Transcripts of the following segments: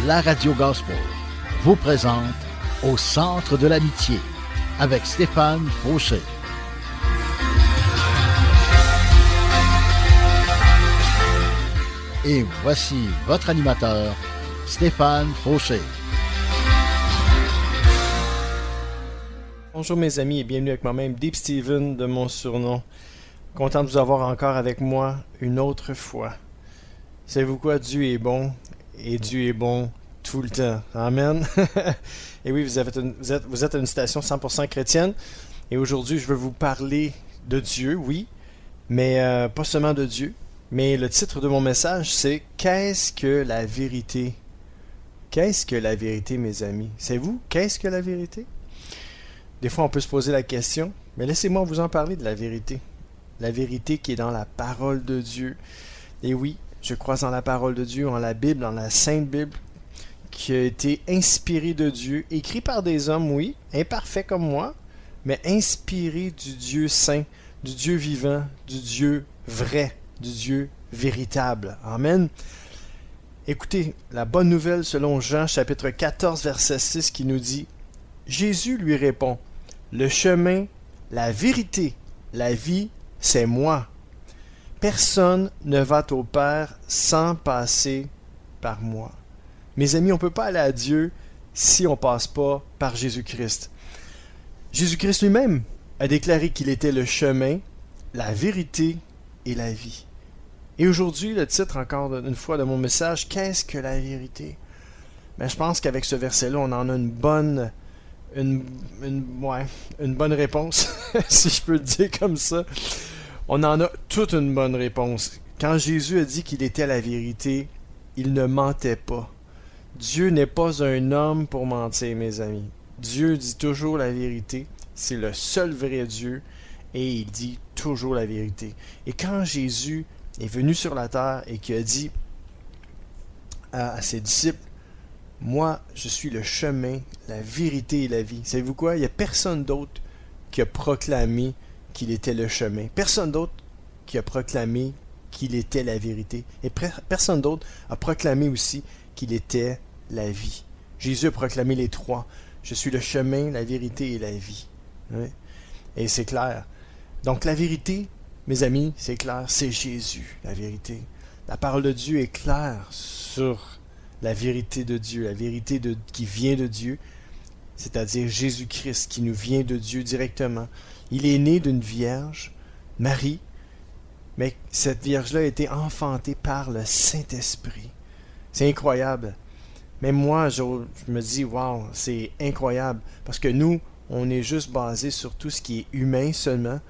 la Radio Gospel vous présente Au centre de l'amitié avec Stéphane Fauché. Et voici votre animateur, Stéphane Fauché. Bonjour mes amis et bienvenue avec moi-même, Deep Steven de mon surnom. Content de vous avoir encore avec moi une autre fois. Savez-vous quoi? Dieu est bon et Dieu est bon tout le temps. Amen. Et oui, vous êtes une station 100% chrétienne et aujourd'hui je veux vous parler de Dieu, oui, mais pas seulement de Dieu. Mais le titre de mon message, c'est « Qu'est-ce que la vérité? » Qu'est-ce que la vérité, mes amis? Savez-vous, qu'est-ce que la vérité? Des fois, on peut se poser la question, mais laissez-moi vous en parler de la vérité. La vérité qui est dans la parole de Dieu. Et oui, je crois en la parole de Dieu, en la Bible, en la Sainte Bible, qui a été inspirée de Dieu, écrit par des hommes, oui, imparfaits comme moi, mais inspirée du Dieu saint, du Dieu vivant, du Dieu vrai, du Dieu véritable. Amen. Écoutez, la bonne nouvelle selon Jean chapitre 14 verset 6 qui nous dit « Jésus lui répond, le chemin, la vérité, la vie, c'est moi. Personne ne va au Père sans passer par moi. » Mes amis, on ne peut pas aller à Dieu si on ne passe pas par Jésus-Christ. Jésus-Christ lui-même a déclaré qu'il était le chemin, la vérité et la vie. Et aujourd'hui, le titre encore une fois de mon message, qu'est-ce que la vérité? Ben, je pense qu'avec ce verset-là, on en a une bonne réponse, si je peux le dire comme ça. On en a toute une bonne réponse. Quand Jésus a dit qu'il était la vérité, il ne mentait pas. Dieu n'est pas un homme pour mentir, mes amis. Dieu dit toujours la vérité. C'est le seul vrai Dieu et il dit toujours la vérité. Et quand Jésus est venu sur la terre et qu'il a dit à ses disciples, « Moi, je suis le chemin, la vérité et la vie. » Savez-vous quoi? Il n'y a personne d'autre qui a proclamé qu'il était le chemin. Personne d'autre qui a proclamé qu'il était la vérité. Et personne d'autre a proclamé aussi qu'il était la vie. Jésus a proclamé les trois. Je suis le chemin, la vérité et la vie. Oui. Et c'est clair. Donc la vérité, mes amis, c'est clair, c'est Jésus, la vérité. La parole de Dieu est claire sur la vérité de Dieu, la vérité qui vient de Dieu, c'est-à-dire Jésus-Christ qui nous vient de Dieu directement. Il est né d'une vierge, Marie, mais cette vierge-là a été enfantée par le Saint-Esprit. C'est incroyable. Même moi, je me dis, wow, c'est incroyable. Parce que nous, on est juste basé sur tout ce qui est humain seulement.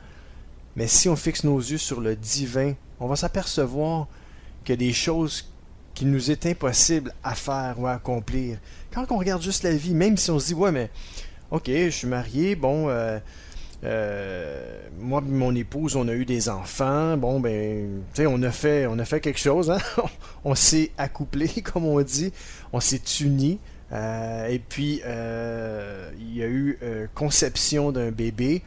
Mais si on fixe nos yeux sur le divin, on va s'apercevoir qu'il y a des choses qui nous est impossible à faire ou à accomplir. Quand on regarde juste la vie, même si on se dit, ouais, mais, ok, je suis marié, bon, moi et mon épouse, on a eu des enfants, bon, ben, tu sais, on a fait quelque chose, hein? On s'est accouplé, comme on dit, on s'est unis, et puis, il y a eu conception d'un bébé,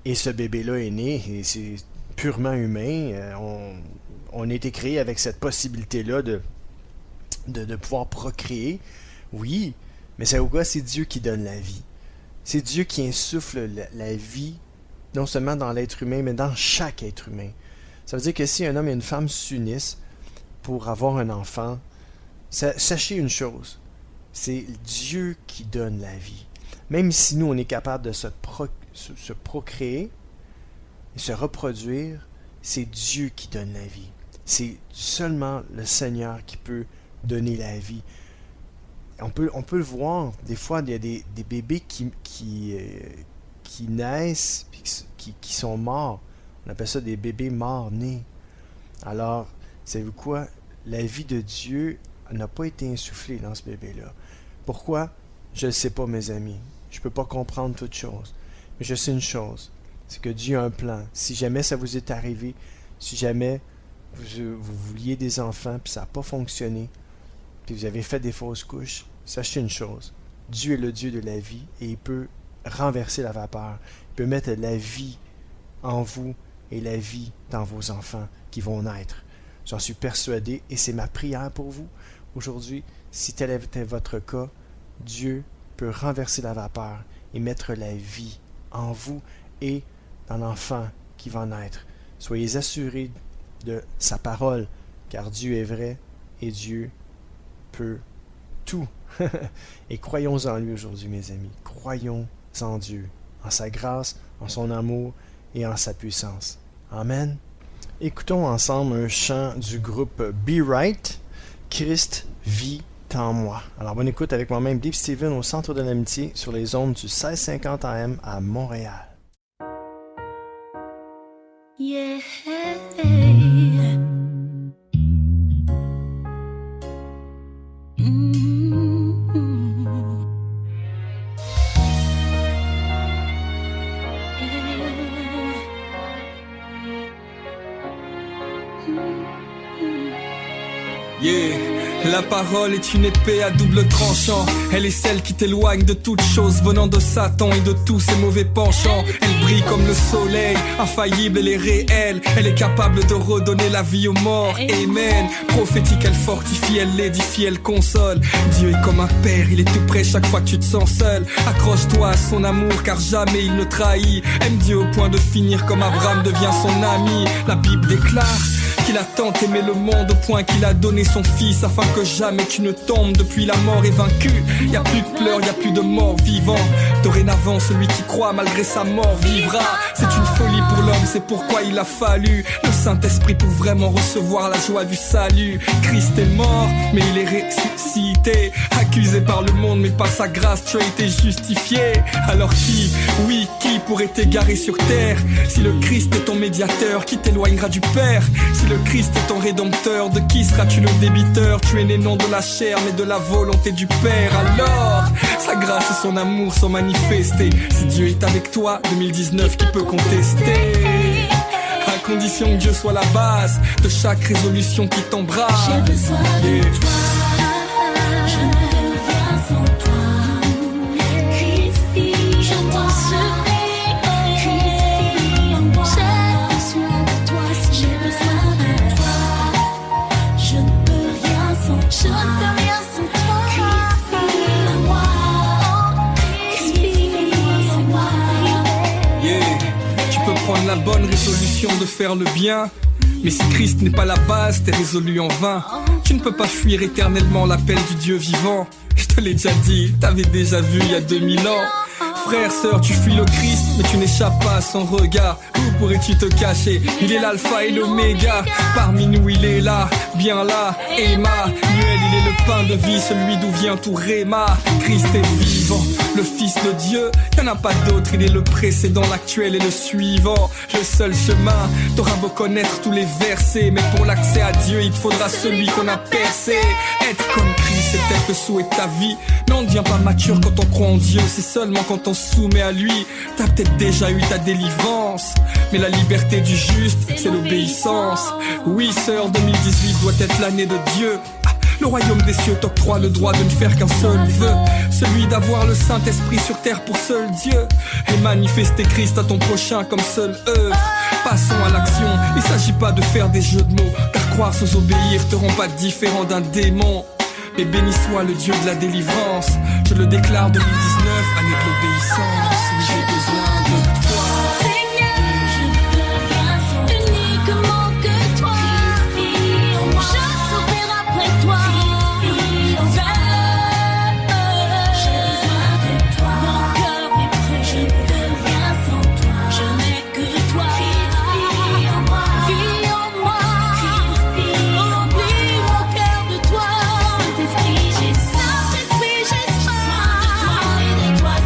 et ce bébé-là est né, et c'est purement humain, on a été créé avec cette possibilité-là de pouvoir procréer, oui, mais c'est quoi? C'est Dieu qui donne la vie. C'est Dieu qui insuffle la vie, non seulement dans l'être humain, mais dans chaque être humain. Ça veut dire que si un homme et une femme s'unissent pour avoir un enfant, sachez une chose, c'est Dieu qui donne la vie. Même si nous, on est capable de se procréer et se reproduire, c'est Dieu qui donne la vie. C'est seulement le Seigneur qui peut donner la vie. On peut le voir, des fois, il y a des bébés qui naissent, qui sont morts. On appelle ça des bébés morts-nés. Alors, savez-vous quoi? La vie de Dieu n'a pas été insufflée dans ce bébé-là. Pourquoi? Je ne sais pas, mes amis. Je ne peux pas comprendre toutes choses. Mais je sais une chose, c'est que Dieu a un plan. Si jamais ça vous est arrivé, si jamais vous vouliez des enfants, puis ça n'a pas fonctionné, puis vous avez fait des fausses couches, sachez une chose, Dieu est le Dieu de la vie et il peut renverser la vapeur. Il peut mettre la vie en vous et la vie dans vos enfants qui vont naître. J'en suis persuadé et c'est ma prière pour vous aujourd'hui, si tel était votre cas, Dieu peut renverser la vapeur et mettre la vie en vous et dans l'enfant qui va naître. Soyez assurés de sa parole, car Dieu est vrai et Dieu peut tout. Et croyons en lui aujourd'hui, mes amis. Croyons en Dieu, en sa grâce, en son amour et en sa puissance. Amen. Écoutons ensemble un chant du groupe Be Right, Christ vit en moi. Alors, bonne écoute avec moi-même, Dave Steven, au Centre de l'Amitié, sur les ondes du 1650 AM à Montréal. Yeah. Yeah. La parole est une épée à double tranchant. Elle est celle qui t'éloigne de toutes choses venant de Satan et de tous ses mauvais penchants. Elle brille comme le soleil, infaillible, elle est réelle. Elle est capable de redonner la vie aux morts. Amen. Prophétique, elle fortifie, elle l'édifie, elle console. Dieu est comme un père, il est tout près chaque fois que tu te sens seul. Accroche-toi à son amour car jamais il ne trahit. Aime Dieu au point de finir comme Abraham devient son ami. La Bible déclare qu'il a tant aimé le monde au point qu'il a donné son fils afin que jamais tu ne tombes. Depuis la mort est vaincue, y a plus de pleurs, y a plus de morts vivants. Dorénavant celui qui croit malgré sa mort vivra. C'est une folie pour l'homme, c'est pourquoi il a fallu le Saint-Esprit pour vraiment recevoir la joie du salut. Christ est mort, mais il est ressuscité. Accusé par le monde, mais par sa grâce tu as été justifié. Alors qui, oui, qui pourrait t'égarer sur terre? Si le Christ est ton médiateur, qui t'éloignera du Père? Si le Christ est ton rédempteur, de qui seras-tu le débiteur? Tu es né non de la chair mais de la volonté du Père. Alors, sa grâce et son amour sont manifestés. Si Dieu est avec toi, 2019 qui peut contester? À condition que Dieu soit la base de chaque résolution qui t'embrasse. J'ai besoin de toi, je ne peux rien sans toi. Christ vit en moi, Christ vit en moi. J'ai besoin de toi, je ne peux rien sans toi. Je ne peux rien sans toi. Christ vit en moi, Christ vit en moi. Yeah. Tu peux prendre la bonne résolution de faire le bien, mais si Christ n'est pas la base, t'es résolu en vain. Tu ne peux pas fuir éternellement l'appel du Dieu vivant. Je te l'ai déjà dit, t'avais déjà vu il y a 2000 ans. Frère, sœur, tu fuis le Christ, mais tu n'échappes pas à son regard. Où pourrais-tu te cacher? Il est l'alpha et l'oméga. Parmi nous, il est là, bien là, Emmanuel. Il est le pain de vie, celui d'où vient tout Réma. Christ est vivant, le Fils de Dieu. Il n'y en a pas d'autre, il est le précédent, l'actuel et le suivant. Le seul chemin, t'auras beau connaître tous les versets, mais pour l'accès à Dieu, il te faudra celui qu'on a percé. Être comme Christ, c'est peut-être le souhait de ta vie, mais on ne devient pas mature quand on croit en Dieu. C'est seulement quand on se soumet à lui. T'as peut-être déjà eu ta délivrance, mais la liberté du juste, c'est l'obéissance. Oui, sœur, 2018 doit être l'année de Dieu. Le royaume des cieux t'octroie le droit de ne faire qu'un seul vœu, celui d'avoir le Saint-Esprit sur terre pour seul Dieu, et manifester Christ à ton prochain comme seule œuvre. Passons à l'action, il s'agit pas de faire des jeux de mots, car croire sans obéir te rend pas différent d'un démon. Mais béni soit le Dieu de la délivrance, je le déclare 2019, année de l'obéissance. Oui, j'ai besoin de toi. Saint-Esprit, j'espère. Uniquement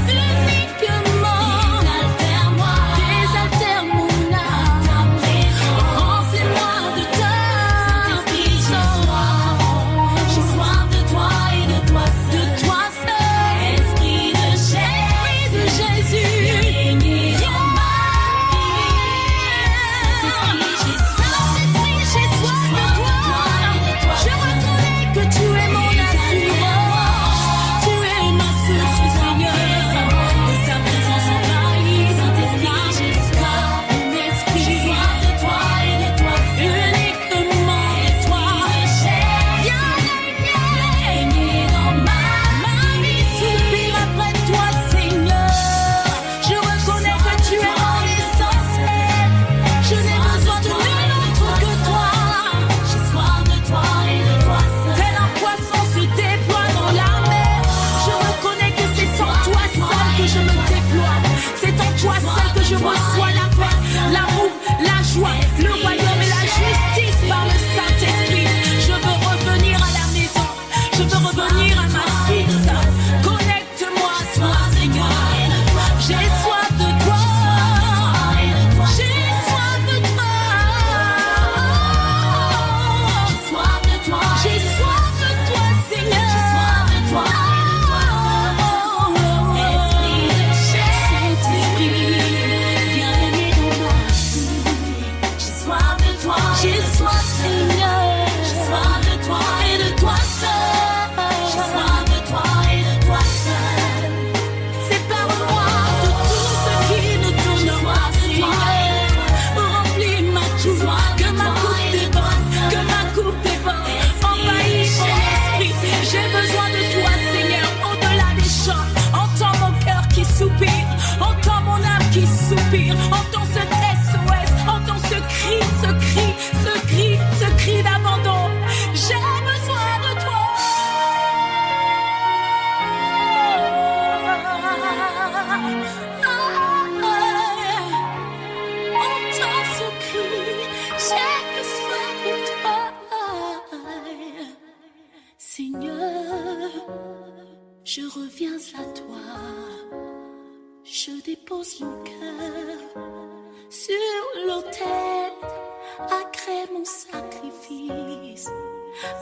Je reviens à toi, je dépose mon cœur sur l'autel, agrée mon sacrifice,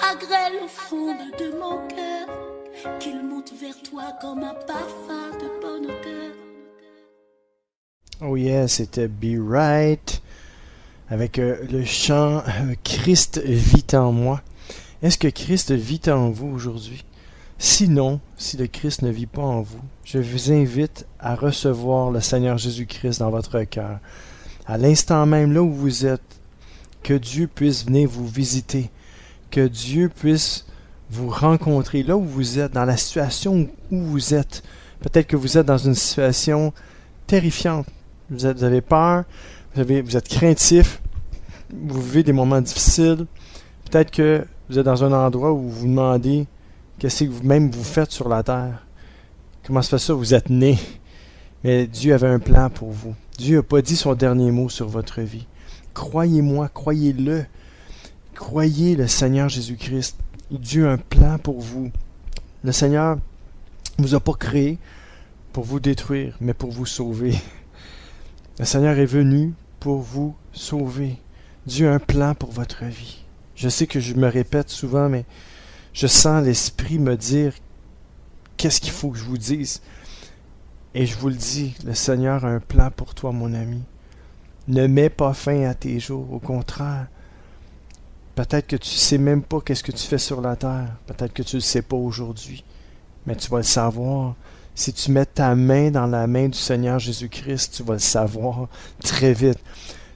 agrée l'offrande de mon cœur, qu'il monte vers toi comme un parfum de bonne odeur. Oh yeah, c'était Be Right avec le chant Christ vit en moi. Est-ce que Christ vit en vous aujourd'hui? Sinon, si le Christ ne vit pas en vous, je vous invite à recevoir le Seigneur Jésus-Christ dans votre cœur. À l'instant même, là où vous êtes, que Dieu puisse venir vous visiter, que Dieu puisse vous rencontrer là où vous êtes, dans la situation où vous êtes. Peut-être que vous êtes dans une situation terrifiante. Vous avez peur, vous êtes craintif, vous vivez des moments difficiles. Peut-être que vous êtes dans un endroit où vous vous demandez qu'est-ce que vous-même vous faites sur la terre. Comment se fait ça? Vous êtes né. Mais Dieu avait un plan pour vous. Dieu n'a pas dit son dernier mot sur votre vie. Croyez-moi, croyez-le. Croyez le Seigneur Jésus-Christ. Dieu a un plan pour vous. Le Seigneur ne vous a pas créé pour vous détruire, mais pour vous sauver. Le Seigneur est venu pour vous sauver. Dieu a un plan pour votre vie. Je sais que je me répète souvent, mais je sens l'Esprit me dire qu'est-ce qu'il faut que je vous dise. Et je vous le dis, le Seigneur a un plan pour toi, mon ami. Ne mets pas fin à tes jours, au contraire. Peut-être que tu ne sais même pas qu'est-ce que tu fais sur la terre. Peut-être que tu ne le sais pas aujourd'hui. Mais tu vas le savoir. Si tu mets ta main dans la main du Seigneur Jésus-Christ, tu vas le savoir très vite.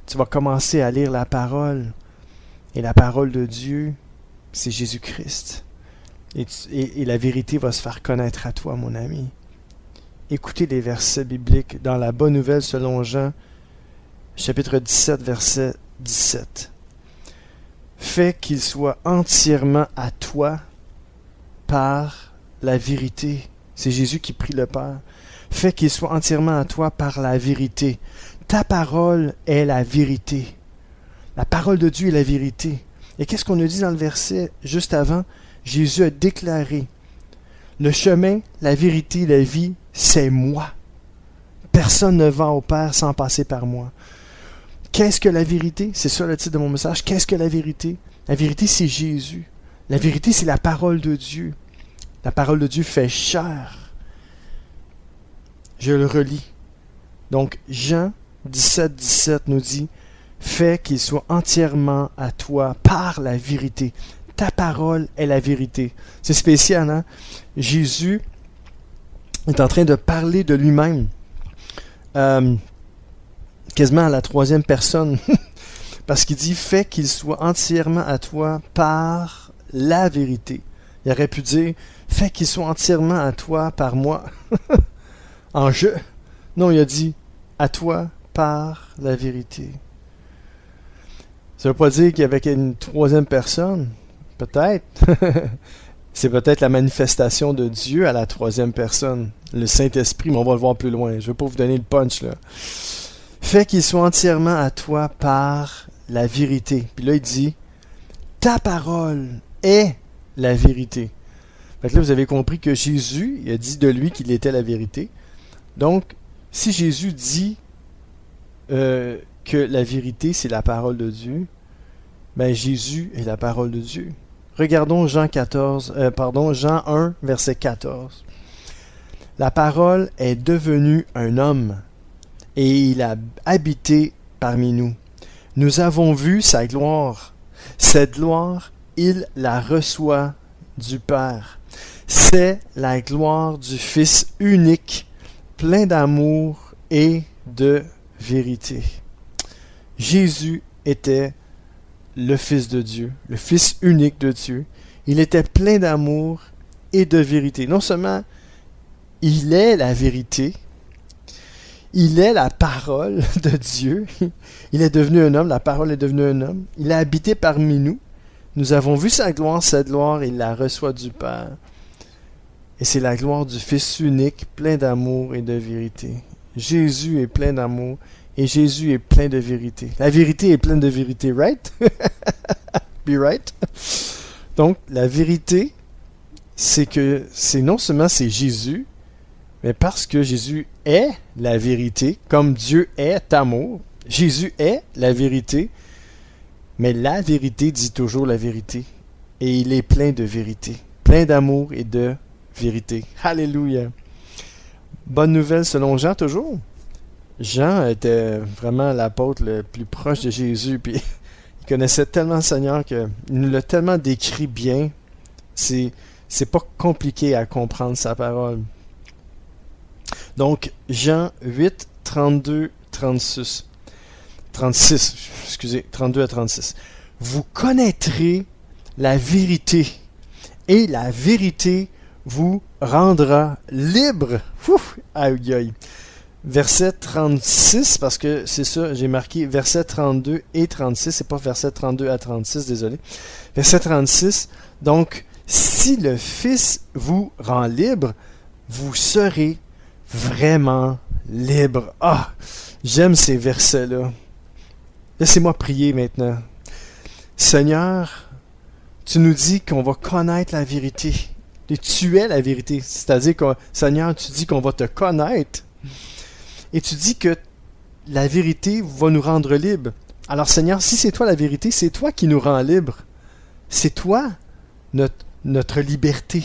Tu vas commencer à lire la parole. Et la parole de Dieu, c'est Jésus-Christ. Et la vérité va se faire connaître à toi, mon ami. Écoutez les versets bibliques dans la Bonne Nouvelle selon Jean, chapitre 17, verset 17. Fais qu'il soit entièrement à toi par la vérité. C'est Jésus qui prie le Père. Fais qu'il soit entièrement à toi par la vérité. Ta parole est la vérité. La parole de Dieu est la vérité. Et qu'est-ce qu'on a dit dans le verset juste avant? Jésus a déclaré, le chemin, la vérité, la vie, c'est moi. Personne ne va au Père sans passer par moi. Qu'est-ce que la vérité? C'est ça le titre de mon message. Qu'est-ce que la vérité? La vérité, c'est Jésus. La vérité, c'est la parole de Dieu. La parole de Dieu fait chair. Je le relis. Donc, Jean 17, 17 nous dit, fais qu'il soit entièrement à toi par la vérité. Ta parole est la vérité. C'est spécial, hein? Jésus est en train de parler de lui-même. Quasiment à la troisième personne. Parce qu'il dit, fais qu'il soit entièrement à toi par la vérité. Il aurait pu dire, fais qu'il soit entièrement à toi par moi. En je. Non, il a dit, à toi par la vérité. Ça ne veut pas dire qu'il y avait une troisième personne. Peut-être. C'est peut-être la manifestation de Dieu à la troisième personne. Le Saint-Esprit, mais on va le voir plus loin. Je ne vais pas vous donner le punch, là. Fais qu'il soit entièrement à toi par la vérité. Puis là, il dit, ta parole est la vérité. Fait que là, vous avez compris que Jésus, il a dit de lui qu'il était la vérité. Donc, si Jésus dit que la vérité, c'est la parole de Dieu, ben Jésus est la parole de Dieu. Regardons Jean 1, verset 14. La parole est devenue un homme, et il a habité parmi nous. Nous avons vu sa gloire. Cette gloire, il la reçoit du Père. C'est la gloire du Fils unique, plein d'amour et de vérité. Jésus était le Fils de Dieu, le Fils unique de Dieu. Il était plein d'amour et de vérité. Non seulement il est la vérité, il est la parole de Dieu. Il est devenu un homme, la parole est devenue un homme. Il a habité parmi nous. Nous avons vu sa gloire, cette gloire, il la reçoit du Père. Et c'est la gloire du Fils unique, plein d'amour et de vérité. Jésus est plein d'amour et Jésus est plein de vérité. La vérité est pleine de vérité, right? Be right? Donc, la vérité c'est que non seulement c'est Jésus, mais parce que Jésus est la vérité, comme Dieu est amour, Jésus est la vérité, mais la vérité dit toujours la vérité. Et il est plein de vérité, plein d'amour et de vérité. Alléluia! Bonne nouvelle selon Jean toujours. Jean était vraiment l'apôtre le plus proche de Jésus, puis il connaissait tellement le Seigneur qu'il nous l'a tellement décrit bien. C'est pas compliqué à comprendre sa parole. Donc, Jean 8, 32, 36. 32 à 36. Vous connaîtrez la vérité, et la vérité vous rendra libre. Ouf, aïe aïe. Verset 36, parce que c'est ça, j'ai marqué verset 32 et 36, c'est pas verset 32 à 36, désolé. Verset 36, donc, si le Fils vous rend libre, vous serez vraiment libre. Ah, j'aime ces versets-là. Laissez-moi prier maintenant. Seigneur, tu nous dis qu'on va connaître la vérité. Et tu es la vérité. C'est-à-dire que, Seigneur, tu dis qu'on va te connaître. Et tu dis que la vérité va nous rendre libres. Alors, Seigneur, si c'est toi la vérité, c'est toi qui nous rends libres. C'est toi notre liberté.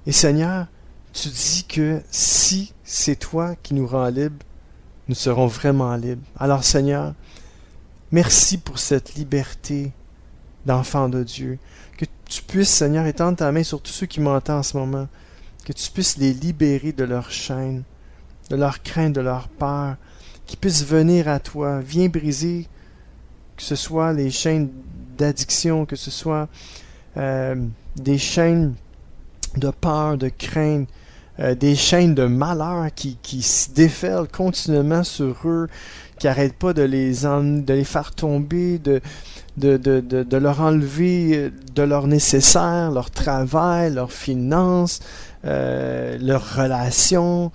Et Seigneur, tu dis que si c'est toi qui nous rends libres, nous serons vraiment libres. Alors, Seigneur, merci pour cette liberté d'enfant de Dieu. Que tu puisses, Seigneur, étendre ta main sur tous ceux qui m'entendent en ce moment. Que tu puisses les libérer de leurs chaînes, de leur crainte, de leur peur, qu'ils puissent venir à toi. Viens briser, que ce soit les chaînes d'addiction, que ce soit des chaînes de peur, de crainte, des chaînes de malheur qui se déferlent continuellement sur eux, qui n'arrêtent pas de les faire tomber, de leur enlever de leur nécessaire, leur travail, leurs finances, leurs relations.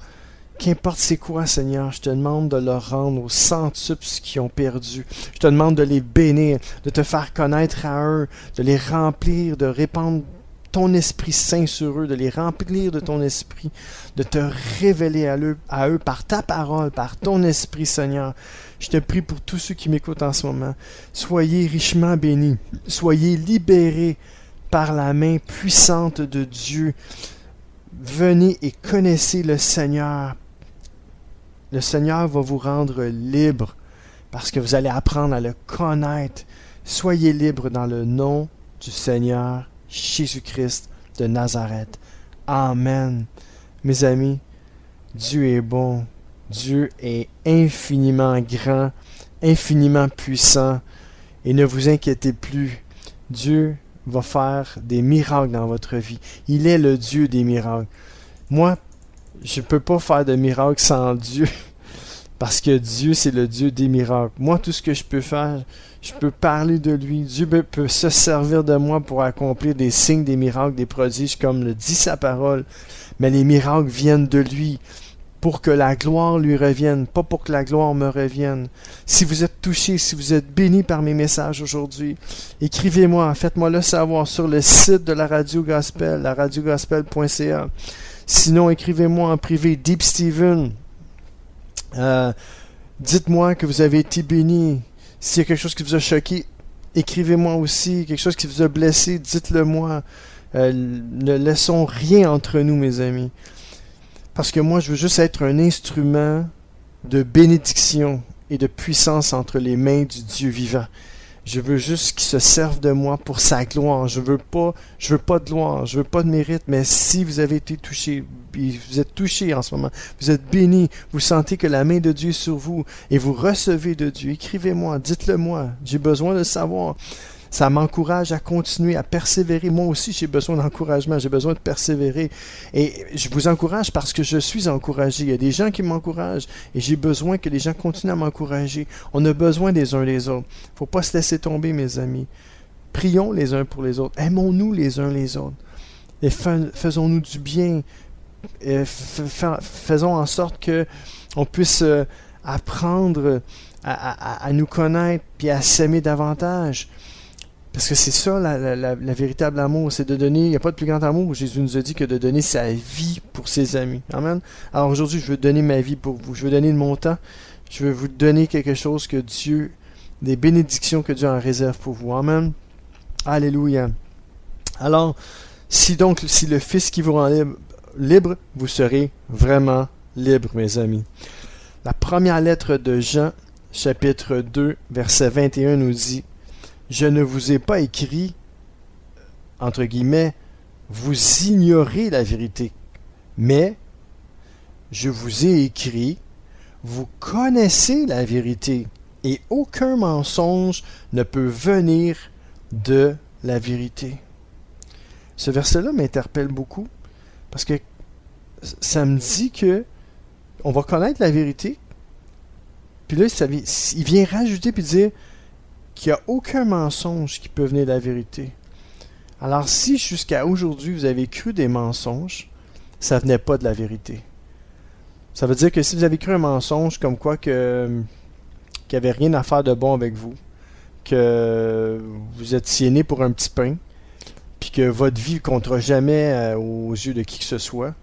Qu'importe c'est quoi, Seigneur, je te demande de leur rendre au centuple ce qu'ils ont perdu. Je te demande de les bénir, de te faire connaître à eux, de les remplir, de répandre ton Esprit Saint sur eux, de les remplir de ton Esprit, de te révéler à eux par ta parole, par ton Esprit, Seigneur. Je te prie pour tous ceux qui m'écoutent en ce moment. Soyez richement bénis. Soyez libérés par la main puissante de Dieu. Venez et connaissez le Seigneur. Le Seigneur va vous rendre libre parce que vous allez apprendre à le connaître. Soyez libres dans le nom du Seigneur Jésus-Christ de Nazareth. Amen. Mes amis, Dieu est bon. Dieu est infiniment grand, infiniment puissant. Et ne vous inquiétez plus. Dieu va faire des miracles dans votre vie. Il est le Dieu des miracles. Moi, je ne peux pas faire de miracles sans Dieu. Parce que Dieu, c'est le Dieu des miracles. Moi, tout ce que je peux faire, je peux parler de lui. Dieu peut se servir de moi pour accomplir des signes, des miracles, des prodiges, comme le dit sa parole. Mais les miracles viennent de lui pour que la gloire lui revienne, pas pour que la gloire me revienne. Si vous êtes touché, si vous êtes béni par mes messages aujourd'hui, écrivez-moi, faites-moi le savoir sur le site de la Radio Gospel, laradiogospel.ca. Sinon, écrivez-moi en privé, Deep Steven. Dites-moi que vous avez été béni. S'il y a quelque chose qui vous a choqué, écrivez-moi aussi. Quelque chose qui vous a blessé, dites-le moi. Ne laissons rien entre nous, mes amis. Parce que moi, je veux juste être un instrument de bénédiction et de puissance entre les mains du Dieu vivant. Je veux juste qu'il se serve de moi pour sa gloire. Je veux pas de gloire, je veux pas de mérite, mais si vous avez été touché, vous êtes touché en ce moment, vous êtes béni, vous sentez que la main de Dieu est sur vous et vous recevez de Dieu, écrivez-moi, dites-le moi, j'ai besoin de savoir. Ça m'encourage à continuer, à persévérer. Moi aussi, j'ai besoin d'encouragement, j'ai besoin de persévérer. Et je vous encourage parce que je suis encouragé. Il y a des gens qui m'encouragent et j'ai besoin que les gens continuent à m'encourager. On a besoin des uns des autres. Il ne faut pas se laisser tomber, mes amis. Prions les uns pour les autres. Aimons-nous les uns les autres. Et faisons-nous du bien. Et faisons en sorte qu'on puisse apprendre à nous connaître et à s'aimer davantage. Parce que c'est ça, la véritable amour, c'est de donner, il n'y a pas de plus grand amour, Jésus nous a dit, que de donner sa vie pour ses amis. Amen. Alors aujourd'hui, je veux donner ma vie pour vous, je veux donner de mon temps, je veux vous donner quelque chose que Dieu, des bénédictions que Dieu en réserve pour vous. Amen. Alléluia. Alors, si le Fils qui vous rend libre, vous serez vraiment libre, mes amis. La première lettre de Jean, chapitre 2, verset 21 nous dit: « Je ne vous ai pas écrit, entre guillemets, vous ignorez la vérité, mais je vous ai écrit, vous connaissez la vérité, et aucun mensonge ne peut venir de la vérité. » Ce verset-là m'interpelle beaucoup, parce que ça me dit que on va connaître la vérité, puis là, il vient rajouter puis dire qu'il n'y a aucun mensonge qui peut venir de la vérité. Alors si jusqu'à aujourd'hui vous avez cru des mensonges, ça ne venait pas de la vérité. Ça veut dire que si vous avez cru un mensonge comme quoi qu'il n'y avait rien à faire de bon avec vous, que vous étiez né pour un petit pain, puis que votre vie ne comptera jamais aux yeux de qui que ce soit,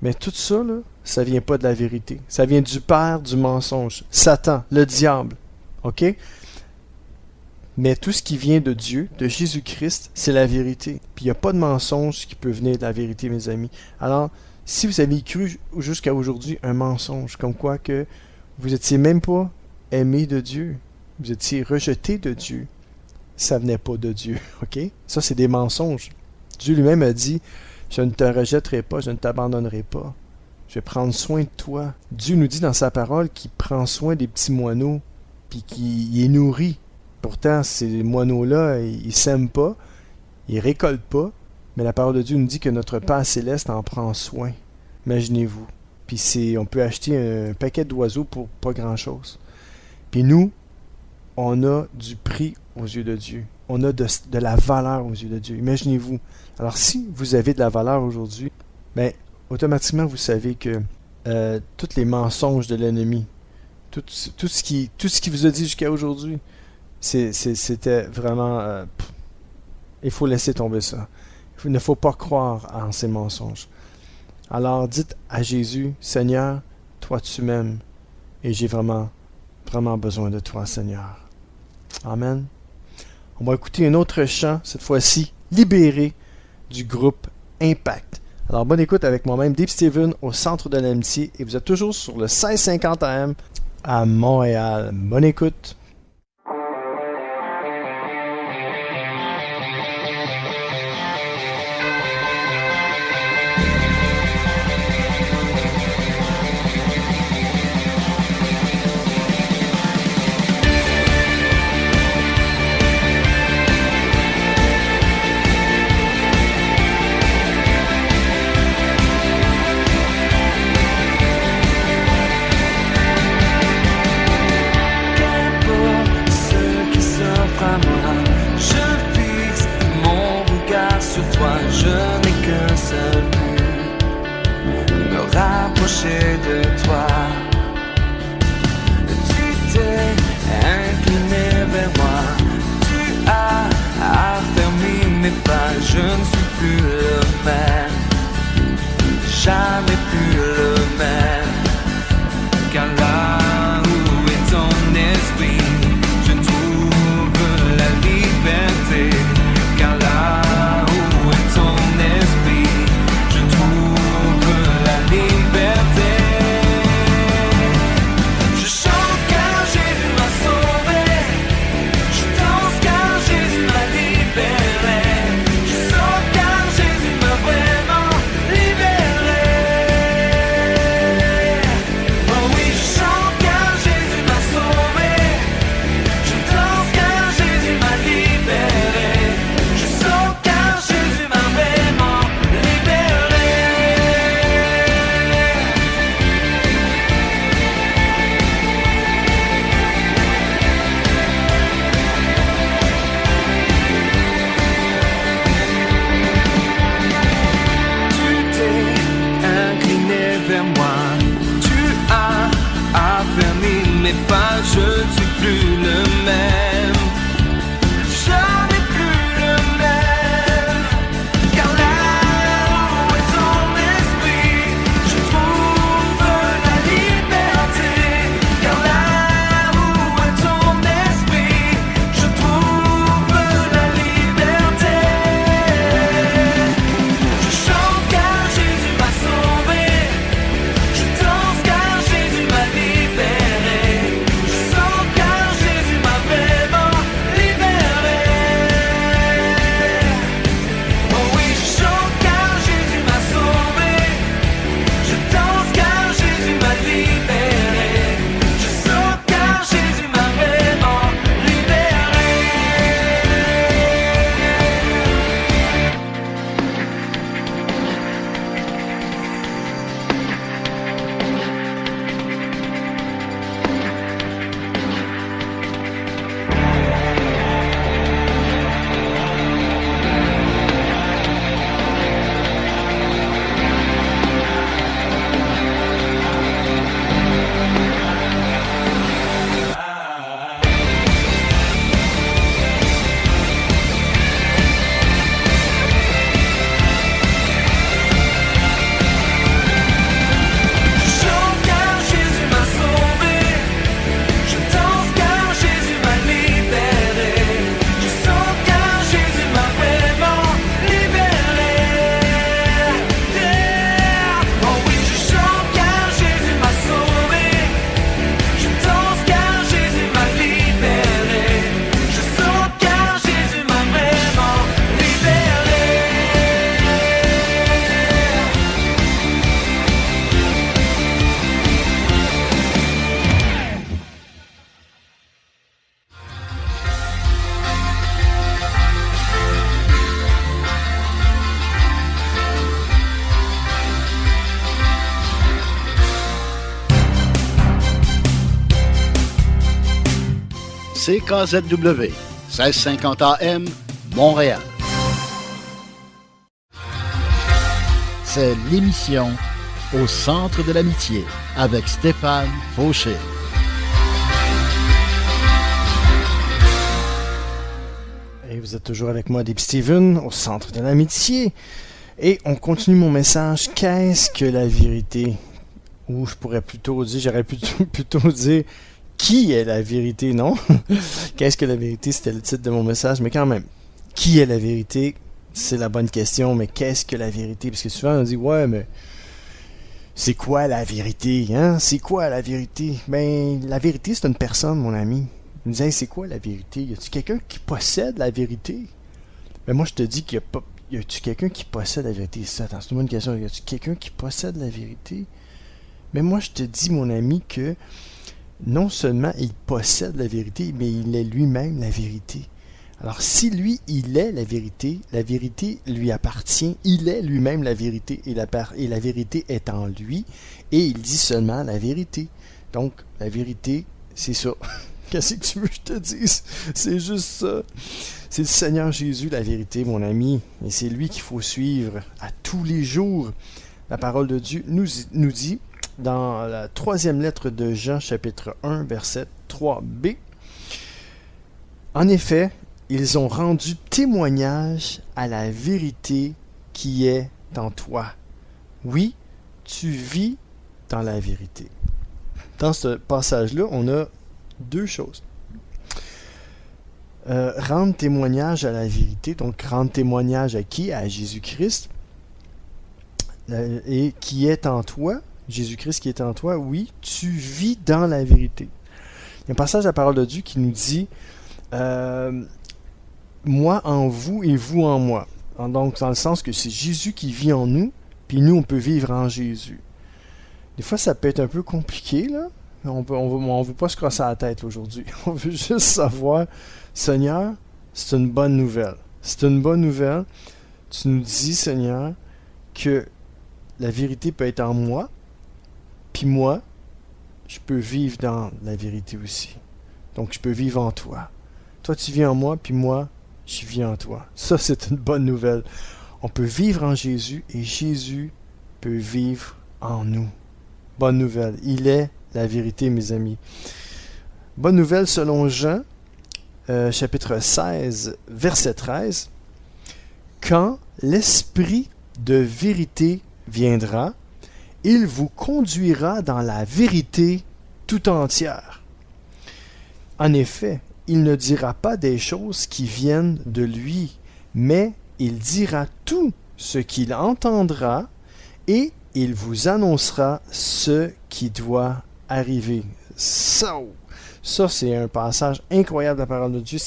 mais tout ça, là, ça vient pas de la vérité. Ça vient du père du mensonge, Satan, le diable. OK? Mais tout ce qui vient de Dieu, de Jésus-Christ, c'est la vérité. Puis il n'y a pas de mensonge qui peut venir de la vérité, mes amis. Alors, si vous avez cru jusqu'à aujourd'hui un mensonge, comme quoi que vous étiez même pas aimé de Dieu, vous étiez rejeté de Dieu, ça venait pas de Dieu. OK? Ça, c'est des mensonges. Dieu lui-même a dit: « Je ne te rejetterai pas, je ne t'abandonnerai pas. Je vais prendre soin de toi. » Dieu nous dit dans sa parole qu'il prend soin des petits moineaux, puis qu'il les nourrit. Pourtant, ces moineaux-là, ils ne sèment pas, ils ne récoltent pas, mais la parole de Dieu nous dit que notre Père céleste en prend soin. Imaginez-vous. Puis on peut acheter un paquet d'oiseaux pour pas grand-chose. Puis nous, on a du prix aux yeux de Dieu. On a de la valeur aux yeux de Dieu. Imaginez-vous. Alors, si vous avez de la valeur aujourd'hui, bien, automatiquement, vous savez que tous les mensonges de l'ennemi, tout ce qui vous a dit jusqu'à aujourd'hui, c'était vraiment... il faut laisser tomber ça. Il ne faut pas croire en ces mensonges. Alors, dites à Jésus: « Seigneur, toi tu m'aimes, et j'ai vraiment, vraiment besoin de toi, Seigneur. » Amen. On va écouter un autre chant, cette fois-ci, Libéré, du groupe Impact. Alors, bonne écoute avec moi-même, Dave Steven, au Centre de l'Amitié, et vous êtes toujours sur le 1650 AM à Montréal. Bonne écoute. De toi, tu t'es incliné vers moi, tu as affermi mes pas. Je ne suis plus le même, jamais plus le même, car là où est ton esprit, je trouve la liberté, car là où est ton esprit, je trouve la liberté. Libéré. CKZW, 1650 AM, Montréal. C'est l'émission Au centre de l'amitié avec Stéphane Fauché. Et vous êtes toujours avec moi, Debbie Steven, au centre de l'amitié. Et on continue mon message. Qu'est-ce que la vérité? Ou je pourrais plutôt dire, j'aurais plutôt dire qui est la vérité, non? Qu'est-ce que la vérité? C'était le titre de mon message, mais quand même, qui est la vérité? C'est la bonne question, mais qu'est-ce que la vérité? Parce que souvent on dit, ouais, mais c'est quoi la vérité? Hein? C'est quoi la vérité? Ben, la vérité, c'est une personne, mon ami. Il me disait, hey, c'est quoi la vérité? Y a-tu quelqu'un qui possède la vérité? Ben, moi, je te dis qu'il y a pas. Y a-tu quelqu'un qui possède la vérité? C'est ça, attends, c'est une bonne question. Y a-tu quelqu'un qui possède la vérité? Mais moi, je te dis, mon ami, que non seulement il possède la vérité, mais il est lui-même la vérité. Alors, si lui, il est la vérité lui appartient, il est lui-même la vérité, et la vérité est en lui, et il dit seulement la vérité. Donc, la vérité, c'est ça. Qu'est-ce que tu veux que je te dise? C'est juste ça. C'est le Seigneur Jésus, la vérité, mon ami, et c'est lui qu'il faut suivre à tous les jours. La parole de Dieu nous dit, dans la 3e lettre de Jean, chapitre 1, verset 3b, en effet, ils ont rendu témoignage à la vérité qui est en toi. Oui, tu vis dans la vérité. Dans ce passage-là, on a deux choses. Rendre témoignage à la vérité, donc rendre témoignage à qui? À Jésus-Christ. Et qui est en toi, Jésus-Christ qui est en toi, oui, tu vis dans la vérité. Il y a un passage de la parole de Dieu qui nous dit moi en vous et vous en moi. Donc, dans le sens que c'est Jésus qui vit en nous, puis nous, on peut vivre en Jésus. Des fois, ça peut être un peu compliqué, là. On veut pas se crosser la tête aujourd'hui. On veut juste savoir, Seigneur, c'est une bonne nouvelle. C'est une bonne nouvelle. Tu nous dis, Seigneur, que la vérité peut être en moi, puis moi, je peux vivre dans la vérité aussi. Donc, je peux vivre en toi. Toi, tu vis en moi, puis moi, je vis en toi. Ça, c'est une bonne nouvelle. On peut vivre en Jésus, et Jésus peut vivre en nous. Bonne nouvelle. Il est la vérité, mes amis. Bonne nouvelle selon Jean, chapitre 16, verset 13. Quand l'Esprit de vérité viendra, il vous conduira dans la vérité tout entière. En effet, il ne dira pas des choses qui viennent de lui, mais il dira tout ce qu'il entendra et il vous annoncera ce qui doit arriver. Ça, c'est un passage incroyable de la parole de Dieu.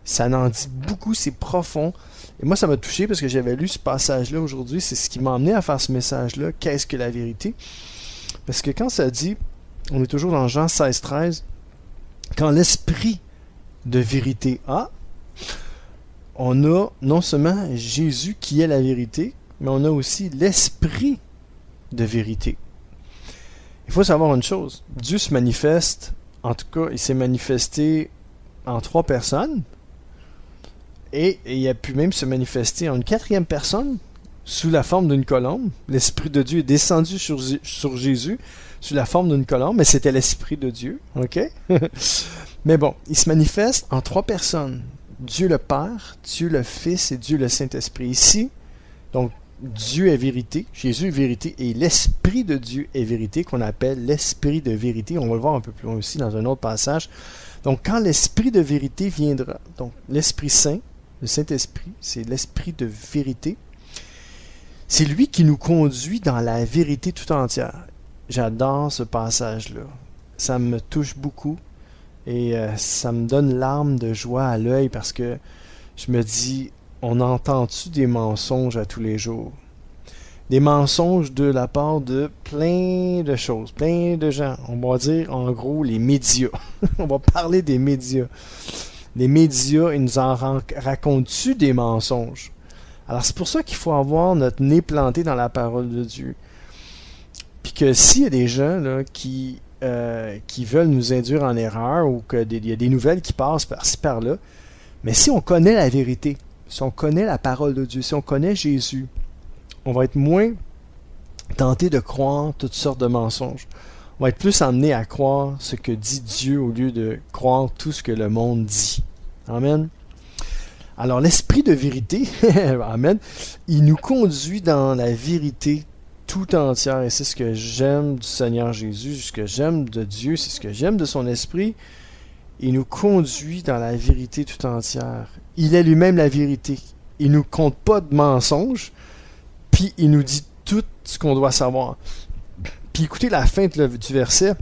Ça en dit beaucoup, c'est profond. Et moi, ça m'a touché parce que j'avais lu ce passage-là aujourd'hui. C'est ce qui m'a amené à faire ce message-là. Qu'est-ce que la vérité? Parce que quand ça dit, on est toujours dans Jean 16, 13, quand l'Esprit de vérité on a non seulement Jésus qui est la vérité, mais on a aussi l'Esprit de vérité. Il faut savoir une chose. Dieu se manifeste, en tout cas, il s'est manifesté en 3 personnes, et il a pu même se manifester en une 4e personne, sous la forme d'une colombe. L'Esprit de Dieu est descendu sur Jésus, sous la forme d'une colombe, mais c'était l'Esprit de Dieu, ok? Mais bon, il se manifeste en 3 personnes. Dieu le Père, Dieu le Fils et Dieu le Saint-Esprit. Ici, donc, Dieu est vérité, Jésus est vérité, et l'Esprit de Dieu est vérité, qu'on appelle l'Esprit de vérité. On va le voir un peu plus loin aussi dans un autre passage. Donc, quand l'Esprit de vérité viendra, donc l'Esprit Saint, le Saint-Esprit, c'est l'Esprit de vérité, c'est lui qui nous conduit dans la vérité tout entière. J'adore ce passage-là. Ça me touche beaucoup. Et ça me donne larmes de joie à l'œil parce que je me dis, on entend-tu des mensonges à tous les jours? Des mensonges de la part de plein de choses, plein de gens. On va dire en gros les médias. On va parler des médias. Les médias, ils nous en racontent-tu des mensonges? Alors c'est pour ça qu'il faut avoir notre nez planté dans la parole de Dieu. Puis que s'il y a des gens là, qui qui veulent nous induire en erreur ou qu'il y a des nouvelles qui passent par-ci par-là. Mais si on connaît la vérité, si on connaît la parole de Dieu, si on connaît Jésus, on va être moins tenté de croire toutes sortes de mensonges. On va être plus amené à croire ce que dit Dieu au lieu de croire tout ce que le monde dit. Amen. Alors l'esprit de vérité, amen, il nous conduit dans la vérité tout entière. Et c'est ce que j'aime du Seigneur Jésus, ce que j'aime de Dieu, c'est ce que j'aime de son esprit. Il nous conduit dans la vérité tout entière. Il est lui-même la vérité. Il ne nous compte pas de mensonges, puis il nous dit tout ce qu'on doit savoir. Puis écoutez la fin du verset.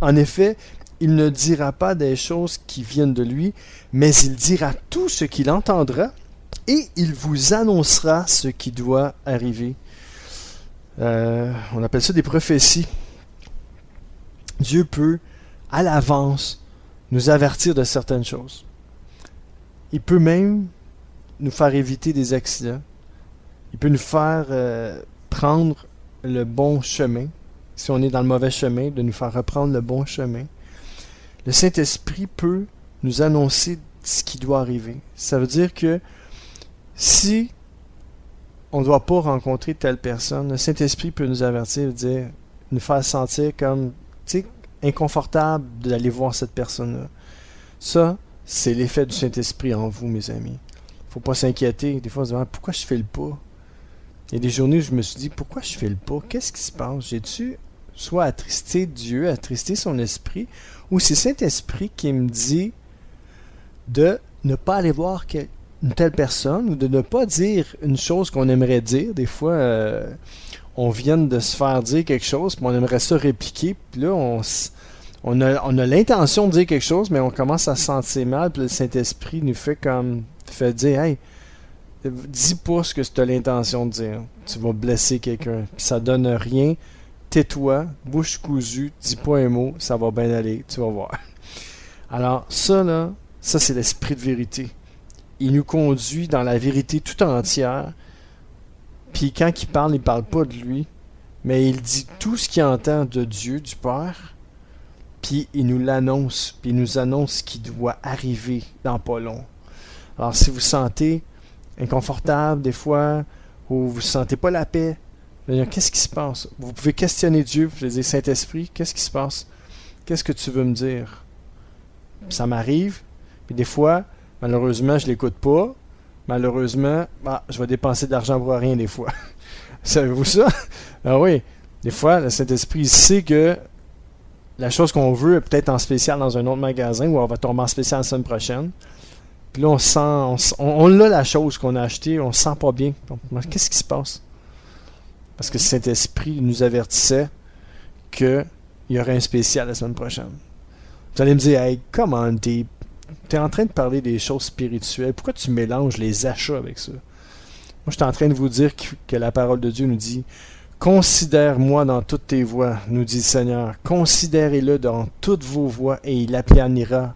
En effet, il ne dira pas des choses qui viennent de lui, mais il dira tout ce qu'il entendra et il vous annoncera ce qui doit arriver. On appelle ça des prophéties. Dieu peut, à l'avance, nous avertir de certaines choses. Il peut même nous faire éviter des accidents. Il peut nous faire prendre le bon chemin. Si on est dans le mauvais chemin, de nous faire reprendre le bon chemin. Le Saint-Esprit peut nous annoncer ce qui doit arriver. Ça veut dire que si on ne doit pas rencontrer telle personne, le Saint-Esprit peut nous avertir, nous faire sentir comme, inconfortable d'aller voir cette personne-là. Ça, c'est l'effet du Saint-Esprit en vous, mes amis. Faut pas s'inquiéter. Des fois, on se demande, pourquoi je file pas? Il y a des journées où je me suis dit, pourquoi je file pas? Qu'est-ce qui se passe? J'ai-tu soit attristé Dieu, attristé son esprit, ou c'est Saint-Esprit qui me dit de ne pas aller voir une telle personne, ou de ne pas dire une chose qu'on aimerait dire. Des fois, on vient de se faire dire quelque chose, puis on aimerait ça répliquer, puis là, on a l'intention de dire quelque chose, mais on commence à se sentir mal, puis le Saint-Esprit nous fait dire, hey, dis pas ce que tu as l'intention de dire. Tu vas blesser quelqu'un. Puis ça donne rien. Tais-toi, bouche cousue, dis pas un mot, ça va bien aller, tu vas voir. Alors ça c'est l'esprit de vérité. Il nous conduit dans la vérité tout entière. Puis quand il parle pas de lui, mais il dit tout ce qu'il entend de Dieu, du Père, puis il nous l'annonce, puis il nous annonce ce qui doit arriver dans pas long. Alors si vous sentez inconfortable des fois, ou vous ne sentez pas la paix, qu'est-ce qui se passe? Vous pouvez questionner Dieu, vous pouvez dire, Saint-Esprit, qu'est-ce qui se passe? Qu'est-ce que tu veux me dire? Ça m'arrive, puis des fois, malheureusement, je ne l'écoute pas. Malheureusement, je vais dépenser de l'argent pour rien des fois. Savez-vous ça? Ah oui, des fois, le Saint-Esprit il sait que la chose qu'on veut est peut-être en spécial dans un autre magasin, ou on va tomber en spécial la semaine prochaine. Puis là, on a la chose qu'on a achetée, on ne se sent pas bien. Qu'est-ce qui se passe? Parce que cet esprit nous avertissait qu'il y aurait un spécial la semaine prochaine. Vous allez me dire, hey, comment t'es en train de parler des choses spirituelles? Pourquoi tu mélanges les achats avec ça? Moi, je suis en train de vous dire que la parole de Dieu nous dit, considère-moi dans toutes tes voies, nous dit le Seigneur. Considérez-le dans toutes vos voies et il aplanira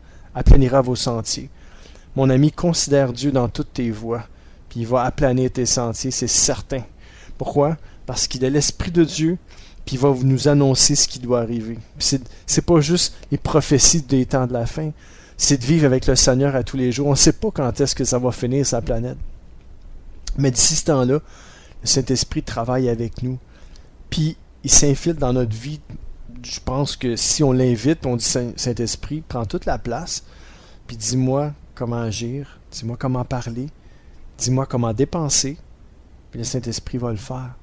vos sentiers. Mon ami, considère Dieu dans toutes tes voies, puis il va aplanir tes sentiers, c'est certain. Pourquoi? Parce qu'il est l'Esprit de Dieu, puis il va nous annoncer ce qui doit arriver. C'est pas juste les prophéties des temps de la fin, c'est de vivre avec le Seigneur à tous les jours. On ne sait pas quand est-ce que ça va finir, sa planète. Mais d'ici ce temps-là, le Saint-Esprit travaille avec nous, puis il s'infiltre dans notre vie. Je pense que si on l'invite, on dit, Saint-Esprit, prends toute la place, puis dis-moi comment agir, dis-moi comment parler, dis-moi comment dépenser, puis le Saint-Esprit va le faire.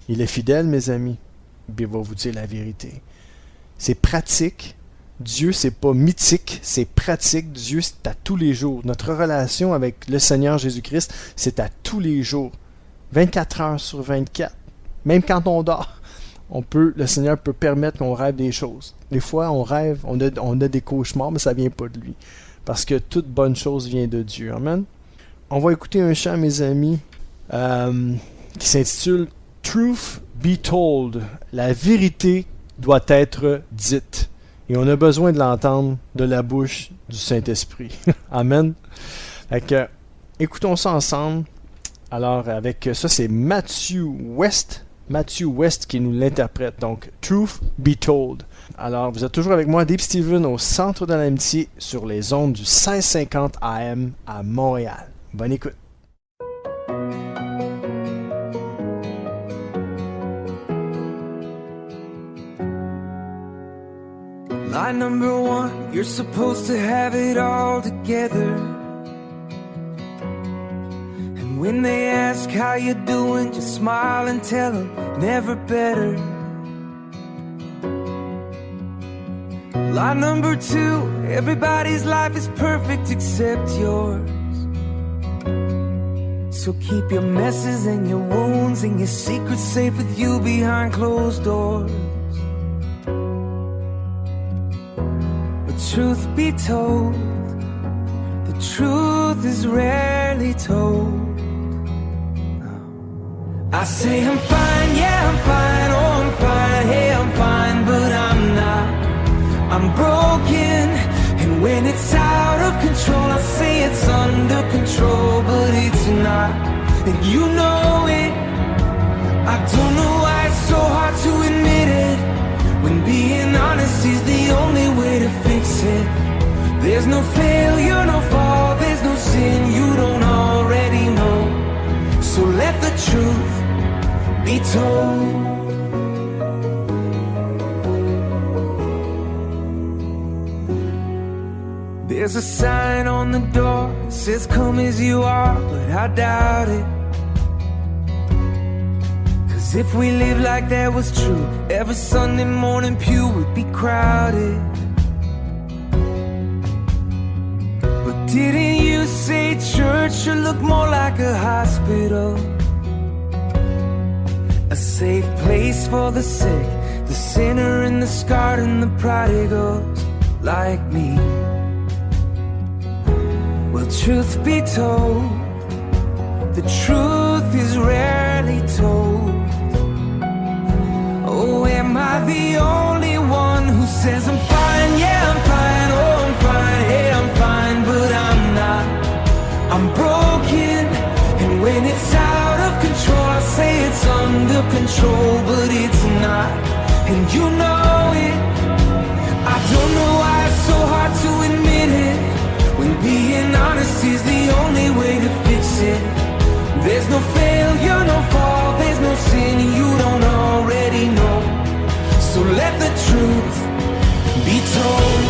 Il est fidèle, mes amis, puis il va vous dire la vérité. C'est pratique. Dieu, c'est pas mythique, c'est pratique. Dieu, c'est à tous les jours. Notre relation avec le Seigneur Jésus-Christ, c'est à tous les jours. 24 heures sur 24. Même quand on dort, le Seigneur peut permettre qu'on rêve des choses. Des fois, on rêve, on a des cauchemars, mais ça vient pas de lui. Parce que toute bonne chose vient de Dieu. Amen. On va écouter un chant, mes amis, qui s'intitule Truth be told. La vérité doit être dite. Et on a besoin de l'entendre de la bouche du Saint-Esprit. Amen. Fait que, écoutons ça ensemble. Alors, avec ça, c'est Matthew West Matthew West qui nous l'interprète. Donc, Truth Be Told. Alors, vous êtes toujours avec moi, Dave Steven, au Centre de l'Amitié, sur les ondes du 1650 AM à Montréal. Bonne écoute. Line number one, you're supposed to have it all together. And when they ask how you doing, just smile and tell them, never better. Line number two, everybody's life is perfect except yours. So keep your messes and your wounds and your secrets safe with you behind closed doors. Truth be told, the truth is rarely told. I say I'm fine, yeah I'm fine, oh I'm fine, hey I'm fine, but I'm not. I'm broken, and when it's out of control, I say it's under control, but it's not. And you know it, I don't know why it's so hard to admit it, when being honest is the only way to fix it. There's no failure, no fall, there's no sin you don't already know. So let the truth be told. There's a sign on the door, it says come as you are, but I doubt it. If we live like that was true, every Sunday morning pew would be crowded. But didn't you say church should look more like a hospital? A safe place for the sick, the sinner and the scarred and the prodigals like me. Well, truth be told, the truth is rarely told. Oh, am I the only one who says I'm fine, yeah I'm fine, oh I'm fine, hey I'm fine, but I'm not. I'm broken, and when it's out of control, I say it's under control, but it's not. And you know it, I don't know why it's so hard to admit it, when being honest is the only way to fix it. There's no failure, no fall, there's no sin you don't already know. So let the truth be told.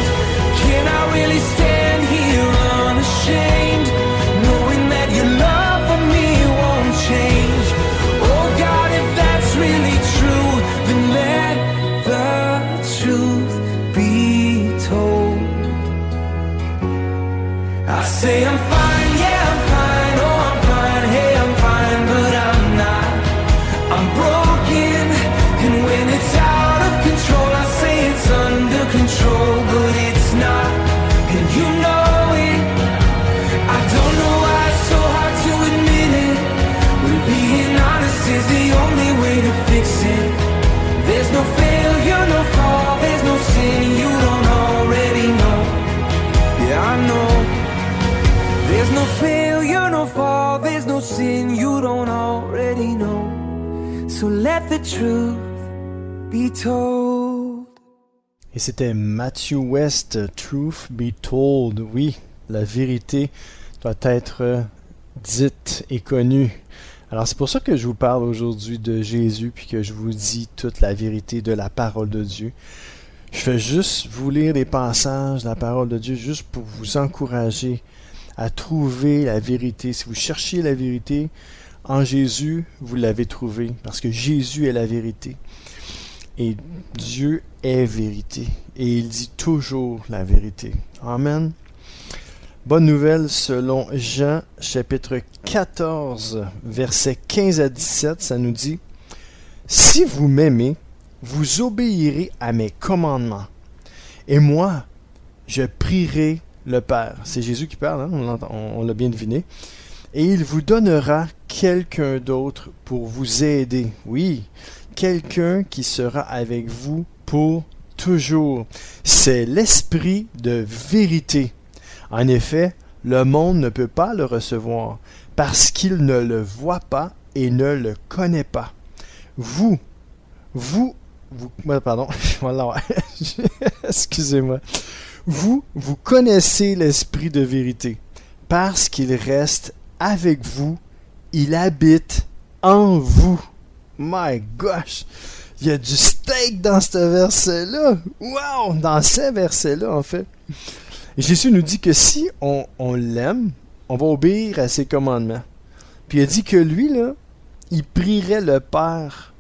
Can I really stand here unashamed, knowing that your love for me won't change? Oh God, if that's really true, then let the truth be told. I say I'm fine, yeah I'm fine, oh I'm fine, hey I'm fine, but I'm not. I'm broken, and when it's out of control, I say it's under control, but it's not. And you know it, I don't know why it's so hard to admit it, when being honest is the only way to fix it. There's no failure, no fall, there's no sin you don't already know. Yeah, I know. There's no failure, no fall, there's no sin you don't already know. So let the truth be told. Et c'était Matthew West, Truth Be Told. Oui, la vérité doit être dite et connue. Alors c'est pour ça que je vous parle aujourd'hui de Jésus, puis que je vous dis toute la vérité de la parole de Dieu. Je vais juste vous lire des passages de la parole de Dieu, juste pour vous encourager à trouver la vérité. Si vous cherchez la vérité en Jésus, vous l'avez trouvée, parce que Jésus est la vérité. Et Dieu est vérité. Et il dit toujours la vérité. Amen. Bonne nouvelle selon Jean, chapitre 14, versets 15 à 17, ça nous dit « Si vous m'aimez, vous obéirez à mes commandements. Et moi, je prierai le Père. » C'est Jésus qui parle, hein? On l'a bien deviné. « Et il vous donnera quelqu'un d'autre pour vous aider. » Oui, quelqu'un qui sera avec vous pour toujours. C'est l'Esprit de vérité. En effet, le monde ne peut pas le recevoir parce qu'il ne le voit pas et ne le connaît pas. Vous, pardon, je vais l'avoir. Excusez-moi. Vous connaissez l'Esprit de vérité, parce qu'il reste avec vous, il habite en vous. My gosh! Il y a du steak dans ce verset-là. Wow! Dans ces versets-là, en fait. Et Jésus nous dit que si on l'aime, on va obéir à ses commandements. Puis il a dit que lui, là, il prierait le Père.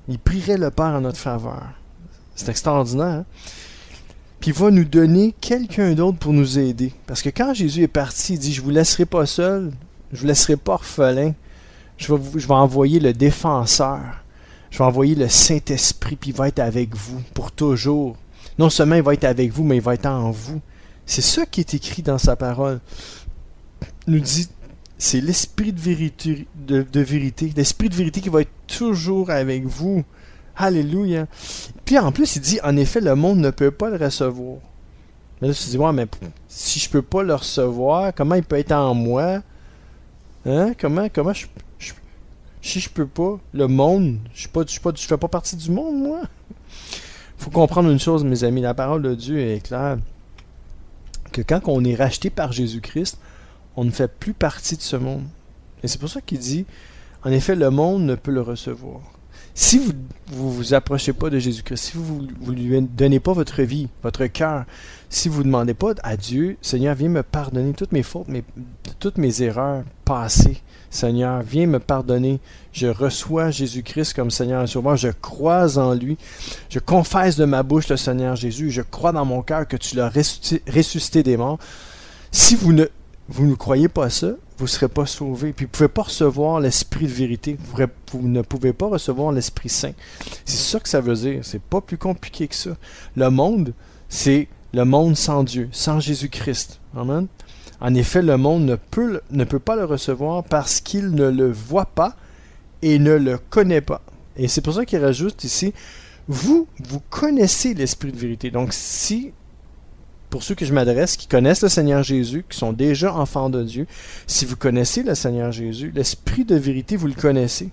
Il prierait le Père en notre faveur. C'est extraordinaire, hein? Puis il va nous donner quelqu'un d'autre pour nous aider. Parce que quand Jésus est parti, il dit, je ne vous laisserai pas seul, je ne vous laisserai pas orphelin. Je vais envoyer le défenseur. Je vais envoyer le Saint-Esprit, puis il va être avec vous pour toujours. Non seulement il va être avec vous, mais il va être en vous. C'est ça qui est écrit dans sa parole. Il nous dit, c'est l'Esprit de vérité, l'Esprit de vérité qui va être toujours avec vous. Alléluia. Puis en plus, il dit, en effet, le monde ne peut pas le recevoir. Mais là, tu te dis, ouais, mais si je peux pas le recevoir, comment il peut être en moi? Hein? Comment si je peux pas, le monde, je fais pas partie du monde, moi. Faut comprendre une chose, mes amis, la parole de Dieu est claire. Que quand on est racheté par Jésus-Christ, on ne fait plus partie de ce monde. Et c'est pour ça qu'il dit, en effet, le monde ne peut le recevoir. Si vous approchez pas de Jésus-Christ, si vous lui donnez pas votre vie, votre cœur, si vous demandez pas à Dieu, Seigneur, viens me pardonner toutes mes fautes, toutes mes erreurs passées. Seigneur, viens me pardonner. Je reçois Jésus-Christ comme Seigneur et Sauveur. Je crois en lui. Je confesse de ma bouche le Seigneur Jésus. Je crois dans mon cœur que tu l'as ressuscité des morts. Si vous ne croyez pas ça, vous ne serez pas sauvés. Puis vous ne pouvez pas recevoir l'Esprit de vérité. Vous ne pouvez pas recevoir l'Esprit Saint. C'est ça que ça veut dire. C'est pas plus compliqué que ça. Le monde, c'est le monde sans Dieu, sans Jésus-Christ. Amen. En effet, le monde ne peut pas le recevoir parce qu'il ne le voit pas et ne le connaît pas. Et c'est pour ça qu'il rajoute ici, vous connaissez l'Esprit de vérité. Donc si, pour ceux que je m'adresse, qui connaissent le Seigneur Jésus, qui sont déjà enfants de Dieu, si vous connaissez le Seigneur Jésus, l'Esprit de vérité, vous le connaissez.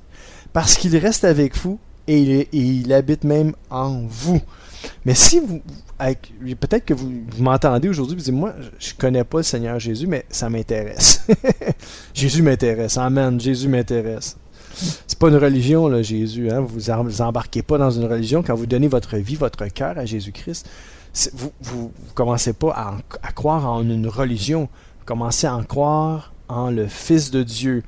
Parce qu'il reste avec vous et il habite même en vous. Mais si peut-être que vous m'entendez aujourd'hui, vous dites, moi, je connais pas le Seigneur Jésus, mais ça m'intéresse. Jésus m'intéresse. Amen. Jésus m'intéresse. C'est pas une religion, là, Jésus. Hein? Vous embarquez pas dans une religion. Quand vous donnez votre vie, votre cœur à Jésus-Christ, vous commencez pas à croire en une religion. Vous commencez à en croire en le Fils de Dieu,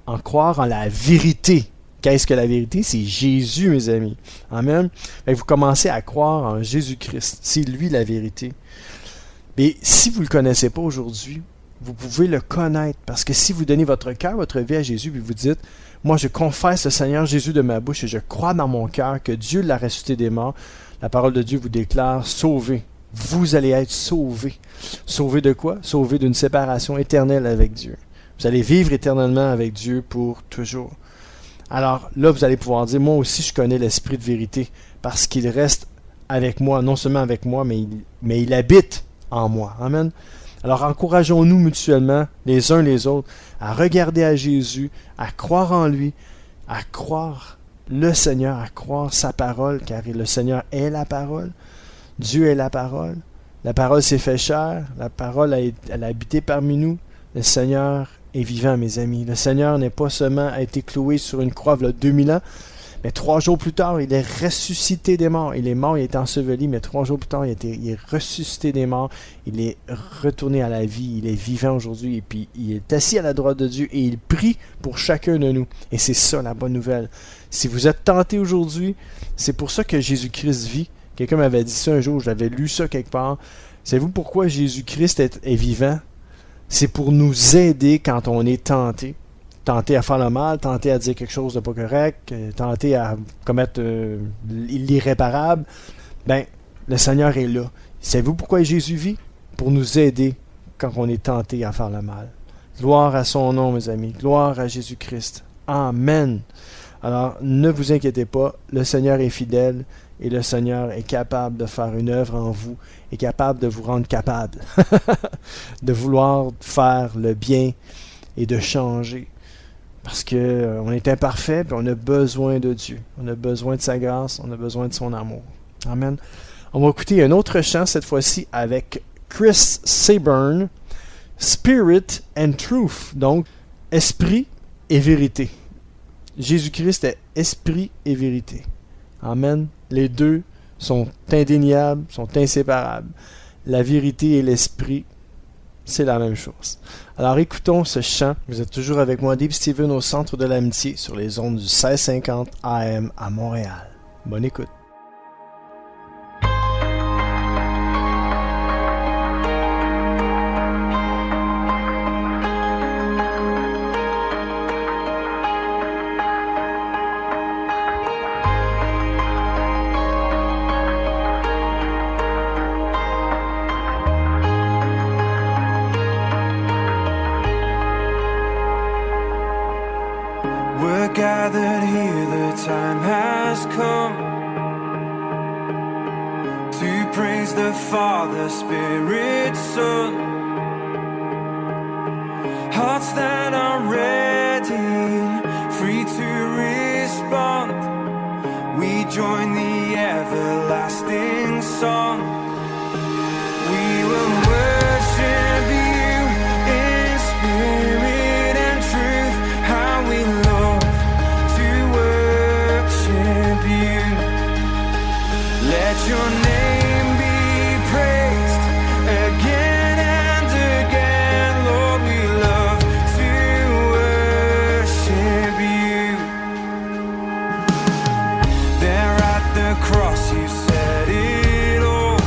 en croire en la vérité. Qu'est-ce que la vérité? C'est Jésus, mes amis. Amen. Et vous commencez à croire en Jésus-Christ. C'est lui la vérité. Mais si vous ne le connaissez pas aujourd'hui, vous pouvez le connaître. Parce que si vous donnez votre cœur, votre vie à Jésus, puis vous dites, moi je confesse le Seigneur Jésus de ma bouche et je crois dans mon cœur que Dieu l'a ressuscité des morts, la parole de Dieu vous déclare sauvé. Vous allez être sauvés. Sauvés de quoi? Sauvés d'une séparation éternelle avec Dieu. Vous allez vivre éternellement avec Dieu pour toujours. Alors là, vous allez pouvoir dire, moi aussi je connais l'Esprit de vérité, parce qu'il reste avec moi, non seulement avec moi, mais il habite en moi. Amen. Alors encourageons-nous mutuellement, les uns les autres, à regarder à Jésus, à croire en lui, à croire le Seigneur, à croire sa parole, car le Seigneur est la parole, Dieu est la parole s'est fait chair, la parole elle a habité parmi nous, le Seigneur est vivant, mes amis. Le Seigneur n'est pas seulement a été cloué sur une croix il y a 2000 ans, mais 3 jours plus tard, il est ressuscité des morts. Il est mort, il est enseveli, mais 3 jours plus tard, il est ressuscité des morts. Il est retourné à la vie. Il est vivant aujourd'hui. Et puis, il est assis à la droite de Dieu et il prie pour chacun de nous. Et c'est ça la bonne nouvelle. Si vous êtes tentés aujourd'hui, c'est pour ça que Jésus-Christ vit. Quelqu'un m'avait dit ça un jour, j'avais lu ça quelque part. Savez-vous pourquoi Jésus-Christ est vivant? C'est pour nous aider quand on est tenté. Tenté à faire le mal, tenté à dire quelque chose de pas correct, tenté à commettre l'irréparable. Ben, le Seigneur est là. Savez-vous pourquoi Jésus vit? Pour nous aider quand on est tenté à faire le mal. Gloire à son nom, mes amis. Gloire à Jésus-Christ. Amen. Alors, ne vous inquiétez pas, le Seigneur est fidèle et le Seigneur est capable de faire une œuvre en vous, est capable de vous rendre capable de vouloir faire le bien et de changer. Parce que on est imparfait, puis on a besoin de Dieu. On a besoin de sa grâce, on a besoin de son amour. Amen. On va écouter un autre chant, cette fois-ci, avec Chris Sayburn, Spirit and Truth. Donc, esprit et vérité. Jésus-Christ est esprit et vérité. Amen. Les deux sont indéniables, sont inséparables. La vérité et l'esprit, c'est la même chose. Alors écoutons ce chant. Vous êtes toujours avec moi, Dave Steven, au Centre de l'Amitié, sur les ondes du 1650 AM à Montréal. Bonne écoute. We're gathered here, the time has come to praise the Father, Spirit, Son. Hearts that are ready, free to respond. We join the everlasting song. We will worship you in spirit and truth. How we love to worship you. Let your name be praised again and again. Lord, we love to worship you. There at the cross you said it all.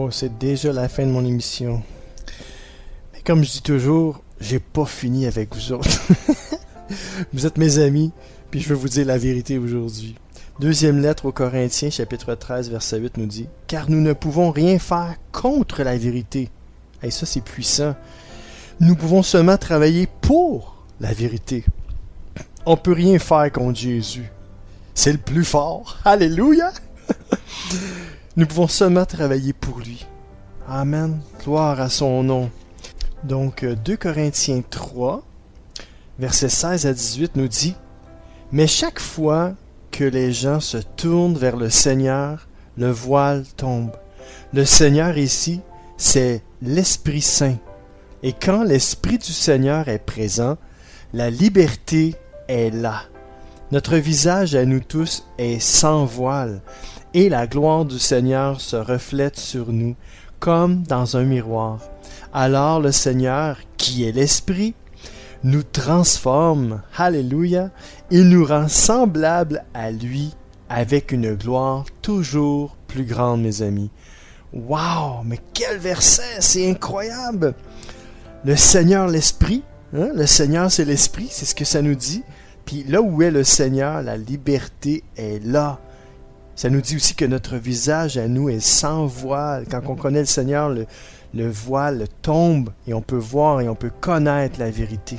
Oh, c'est déjà la fin de mon émission. Mais comme je dis toujours, j'ai pas fini avec vous autres. Vous êtes mes amis, puis je veux vous dire la vérité aujourd'hui. Deuxième lettre aux Corinthiens, chapitre 13, verset 8 nous dit « Car nous ne pouvons rien faire contre la vérité. » Et ça, c'est puissant. Nous pouvons seulement travailler pour la vérité. On peut rien faire contre Jésus. C'est le plus fort. Alléluia! Nous pouvons seulement travailler pour lui. Amen. Gloire à son nom. Donc, 2 Corinthiens 3, versets 16 à 18 nous dit « Mais chaque fois que les gens se tournent vers le Seigneur, le voile tombe. Le Seigneur ici, c'est l'Esprit Saint. Et quand l'Esprit du Seigneur est présent, la liberté est là. Notre visage à nous tous est sans voile, et la gloire du Seigneur se reflète sur nous, comme dans un miroir. Alors le Seigneur, qui est l'Esprit, nous transforme, alléluia, il nous rend semblables à lui, avec une gloire toujours plus grande, mes amis. Wow, mais quel verset, c'est incroyable! Le Seigneur, l'Esprit, hein? Le Seigneur, c'est l'Esprit, c'est ce que ça nous dit. Puis là où est le Seigneur, la liberté est là. Ça nous dit aussi que notre visage à nous est sans voile. Quand on connaît le Seigneur, le voile tombe et on peut voir et on peut connaître la vérité.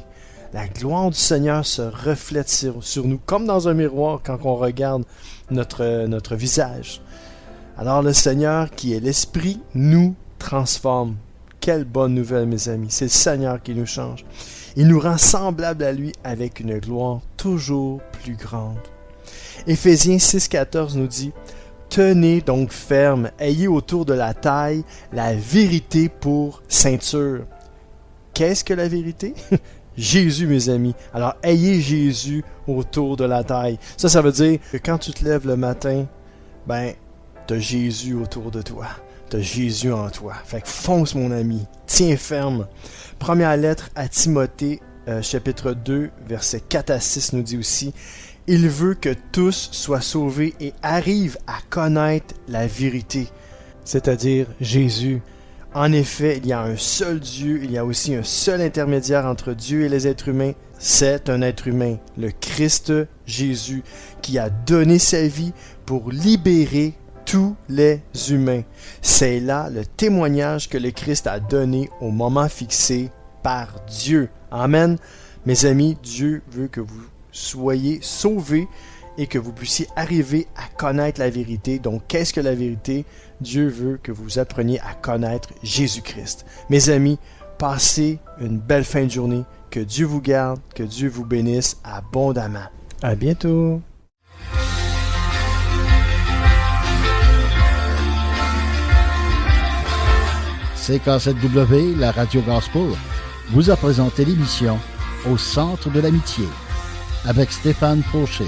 La gloire du Seigneur se reflète sur nous, comme dans un miroir quand on regarde notre visage. Alors le Seigneur, qui est l'Esprit, nous transforme. Quelle bonne nouvelle, mes amis. C'est le Seigneur qui nous change. Il nous rend semblables à lui avec une gloire toujours plus grande. Éphésiens 6,14 nous dit « Tenez donc ferme, ayez autour de la taille la vérité pour ceinture. » Qu'est-ce que la vérité? Jésus, mes amis. Alors, ayez Jésus autour de la taille. Ça veut dire que quand tu te lèves le matin, ben, t'as Jésus autour de toi. T'as Jésus en toi. Fait que fonce, mon ami. Tiens ferme. Première lettre à Timothée, chapitre 2, versets 4 à 6 nous dit aussi « Il veut que tous soient sauvés et arrivent à connaître la vérité. » C'est-à-dire Jésus. En effet, il y a un seul Dieu, il y a aussi un seul intermédiaire entre Dieu et les êtres humains. C'est un être humain, le Christ Jésus, qui a donné sa vie pour libérer tous les humains. C'est là le témoignage que le Christ a donné au moment fixé par Dieu. Amen. Mes amis, Dieu veut que vous soyez sauvés et que vous puissiez arriver à connaître la vérité. Donc, qu'est-ce que la vérité? Dieu veut que vous appreniez à connaître Jésus-Christ. Mes amis, passez une belle fin de journée. Que Dieu vous garde, que Dieu vous bénisse abondamment. À bientôt. CK7W, la radio Gospel, vous a présenté l'émission Au centre de l'amitié avec Stéphane Fauché.